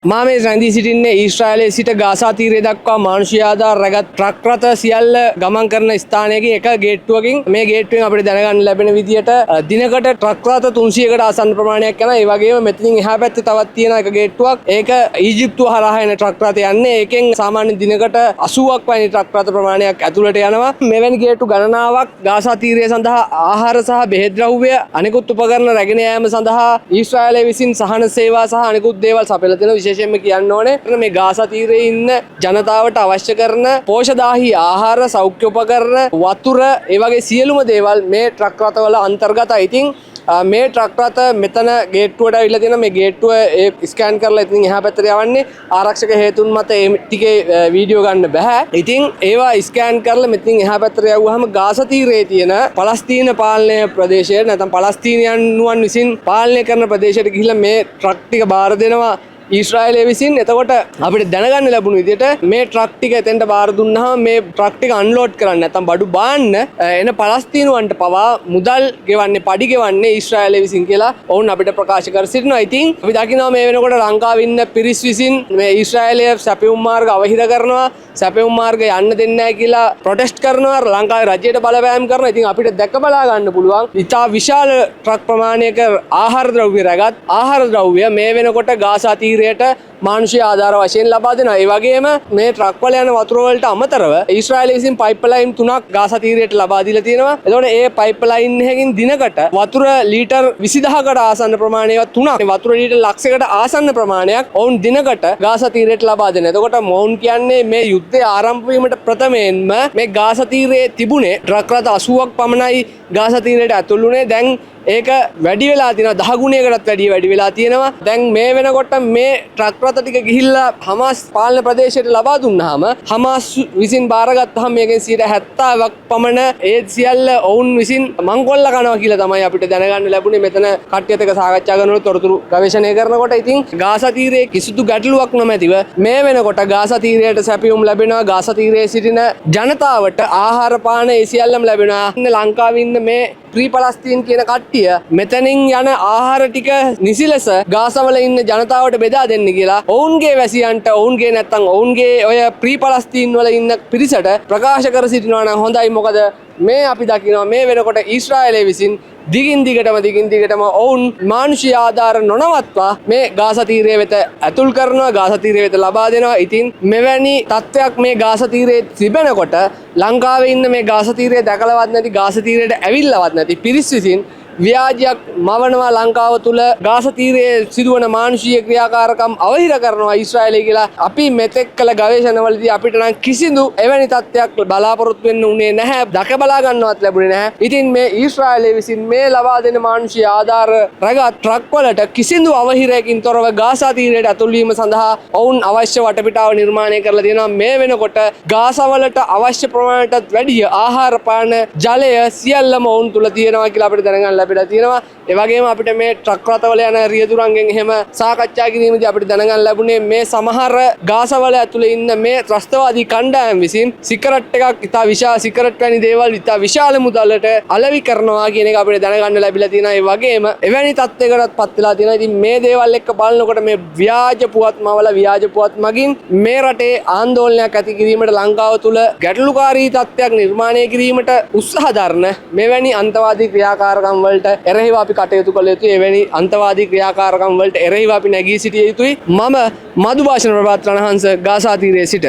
මාමේ රැඳී සිටින්නේ ඊශ්‍රායලයේ සිට ගාසා තීරය දක්වා මානුෂීය ආධාර රැගත් ට්‍රක් රථ සියල්ල ගමන් කරන ස්ථානයකින් එක ගේට්ටුවකින් මේ ගේට්ටුවෙන් අපිට දැනගන්න ලැබෙන විදියට දිනකට ට්‍රක් රථ 300කට ආසන්න ප්‍රමාණයක් යනවා. ඒ වගේම මෙතනින් එහා පැත්තේ තවත් තියෙන එක ගේට්ටුවක්. ඒක ඊජිප්තුව හරහා එන ට්‍රක් රථ යන්නේ. ඒකෙන් සාමාන්‍ය දිනකට 80ක් වැනි ට්‍රක් රථ ප්‍රමාණයක් ඇතුළට යනවා. මෙවැනි ගේට්ටු ගණනාවක් ගාසා තීරය සඳහා ආහාර සහ බෙහෙත් ද්‍රව්‍ය අනෙකුත් උපකරණ රැගෙන යාම සඳහා ඊශ්‍රායලය විසින් සහන සේවා සහ අනෙකුත් දේවල් සපයලා දෙනවා. විශේෂයෙන්ම කියන්න ඕනේ මේ ගාසා තීරයේ ඉන්න ජනතාවට අවශ්‍ය කරන පෝෂදාහී ආහාර සෞඛ්‍ය උපකරණ වතුර ඒ වගේ සියලුම දේවල් මේ ට්‍රක් රථවල අන්තර්ගතයි. ඉතින් මේ ට්‍රක් රථ මෙතන ගේට්ටුවට අවිල්ලා තියෙන මේ ගේට්ටුව ස්කෑන් කරලා ඉතින් එහා පැත්තට යවන්නේ ආරක්ෂක හේතුන් මත මේ ටිකේ වීඩියෝ ගන්න බෑ. ඉතින් ඒවා ස්කෑන් කරලා මෙතනින් එහා පැත්තට යවුවාම ගාසා තීරයේ තියෙන පලස්තීන පාලනය ප්‍රදේශයේ නැත්නම් පලස්තීනියන්වන් විසින් පාලනය කරන ප්‍රදේශයට ගිහිල්ලා මේ ට්‍රක් ටික බාර දෙනවා ඊශ්‍රායලය විසින්. එතකොට අපිට දැනගන්න ලැබුණු විදිහට මේ ට්‍රක් ටික එතෙන්ට බාර දුන්නාම මේ ට්‍රක් ටික අන්ලෝඩ් කරන්න නැත්නම් බඩු බාන්න එන පලස්තීනුවන්ට පවා මුදල් ගෙවන්නේ පඩි ගෙවන්නේ ඊශ්‍රායලය විසින් කියලා ඔවුන් අපිට ප්‍රකාශ කර සිටිනවා. ඉතින් අපි දකිනවා මේ වෙනකොට ලංකාවේ ඉන්න පිරිස් විසින් මේ ඊශ්‍රායලය සැපයුම් මාර්ග අවහිර කරනවා, සැපයුම් මාර්ග යන්න දෙන්නේ නැහැ කියලා ප්‍රොටෙස්ට් කරනවා, ලංකාවේ රජයට බලපෑම් කරනවා. ඉතින් අපිට දැක බලා ගන්න පුළුවන් ඉතා විශාල ට්‍රක් ප්‍රමාණයක ආහාර ද්‍රව්‍ය රැගත් ආහාර ද්‍රව්‍ය මේ වෙනකොට ගාසා මානුෂීය ආධාර වශයෙන් ලබා දෙනවා. ඒ වගේම මේ ට්‍රක් වල යන වතුර වලට අමතරව ඊශ්‍රායලය විසින් පයිප්ලයින් 3ක් ගාසා තීරයට ලබා දීලා තියෙනවා. එතකොට ඒ පයිප්ලයින් එකකින් දිනකට වතුර ලීටර් 20000කට ආසන්න ප්‍රමාණයක් 3ක් වතුර ලීටර් ලක්ෂයකට ආසන්න ප්‍රමාණයක් ඔවුන් දිනකට ගාසා තීරයට ලබා දෙනවා. එතකොට මොවුන් කියන්නේ මේ යුද්ධය ආරම්භ වීමට ප්‍රථමයෙන්ම මේ ගාසා තීරයේ තිබුණේ ට්‍රක් රථ 80ක් පමණයි ගාසා තීරයට ඇතුළු වුණේ. දැන් ඒක වැඩි වෙලා තියෙනවා, 10 ගුණයකටත් වැඩි වෙලා තියෙනවා. දැන් මේ වෙනකොට මේ ට්‍රක් රථ ටික ගිහිල්ලා හමාස් පාලන ප්‍රදේශයට ලබා දුන්නාම හමාස් විසින් බාරගත්තාම මේකෙන් 70ක් පමණ ඒ සියල්ල ඔවුන් විසින් මංකොල්ල කරනවා කියලා තමයි අපිට දැනගන්න ලැබුණේ. මෙතන කට්ටියත් එක්ක සාකච්ඡා කරනකොට තොරතුරු ගවේෂණය කරනකොට ඉතින් ගාසා තීරයේ කිසිදු ගැටලුවක් නොමැතිව මේ වෙනකොට ගාසා තීරයට සැපයුම් ලැබෙනවා. ගාසා තීරයේ සිටින ජනතාවට ආහාර පාන ඒ සියල්ලම ලැබෙනවා. ලංකාවේ ඉන්න මේ ප්‍රී පලස්තීන් කියන කට්ටිය මෙතනින් යන ආහාර ටික නිසි ලෙස ගාසාවල ඉන්න ජනතාවට බෙදා දෙන්න කියලා ඔවුන්ගේ වැසියන්ට ඔවුන්ගේ නැත්තම් ඔවුන්ගේ ඔය ප්‍රී පලස්තීන් වල ඉන්න පිරිසට ප්‍රකාශ කර සිටිනවා නම් හොඳයි. මොකද මේ අපි දකිනවා මේ වෙනකොට ඊශ්‍රායලය විසින් දිගින් දිගටම ඔවුන් මානුෂීය ආධාර නොනවත්වා මේ ගාසා තීරය වෙත ඇතුල් කරනවා, ගාසා තීරය වෙත ලබා දෙනවා. ඉතින් මෙවැනි තත්ත්වයක් මේ ගාසා තීරයේ තිබෙනකොට ලංකාවේ ඉන්න මේ ගාසා තීරය දැකලවත් නැති, ගාසා තීරයට ඇවිල්ලවත් නැති පිරිස් විසින් ව්‍යාජයක් මවනවා ලංකාව තුල ගාසා තීරයේ සිදුවන මානුෂීය ක්‍රියාකාරකම් අවහිර කරනවා ඊශ්‍රායලය කියලා. අපි මෙතෙක් කළ ගවේෂණවලදී අපිට නම් කිසිදු එවැනි තත්ත්වයක් බලාපොරොත්තු වෙන්න උනේ නැහැ, දැක බලා ගන්නවත් ලැබුණේ නැහැ. ඉතින් මේ ඊශ්‍රායලය විසින් මේ ලබා දෙන මානුෂීය ආධාර රැගත් ට්‍රක් වලට කිසිදු අවහිරයකින් තොරව ගාසා තීරයට ඇතුල් වීම සඳහා ඔවුන් අවශ්‍ය වටපිටාව නිර්මාණය කරලා තියෙනවා. මේ වෙනකොට ගාසා වලට අවශ්‍ය ප්‍රමාණයටත් වැඩිය ආහාර පාන ජලය සියල්ලම ඔවුන් තුල තියෙනවා කියලා අපිට දැනගන්න තියෙනවා. ඒ වගේම අපිට මේ ට්‍රක් රථවල යන රියදුරන්ගෙන් එහෙම සාකච්ඡා කිරීමේදී අපිට දැනගන්න ලැබුණේ මේ සමහර ගාසාවල ඇතුලේ ඉන්න මේ ත්‍රස්තවාදී කණ්ඩායම් විසින් සිගරට් එකක් ඉතා විශාල සිගරට් වැනි දේවල් ඉතා විශාල මුදලට අලෙවි කරනවා කියන එක අපිට දැනගන්න ලැබිලා තියෙනවා. ඒ වගේම එවැනි තත්ත්වයකටත් පත් වෙලා තියෙනවා. ඉතින් මේ දේවල් එක්ක බලනකොට මේ ව්‍යාජ පුවත්මවල ව්‍යාජ පුවත් මගින් මේ රටේ ආందోලනයක් ඇති කිරීමට ලංකාව තුල ගැටලුකාරී තත්ත්වයක් නිර්මාණය කිරීමට උත්සාහ දරන මෙවැනි අන්තවාදී ක්‍රියාකාරකම් වලට එරෙහිව අපි කටයුතු කළ යුතුයි. එවැනි අන්තවාදී ක්‍රියාකාරකම් වලට එරෙහිව අපි නැගී සිටිය යුතුයි. මම මధు භාෂණ ප්‍රභාත් රණහංස ගාසා තීරයේ සිට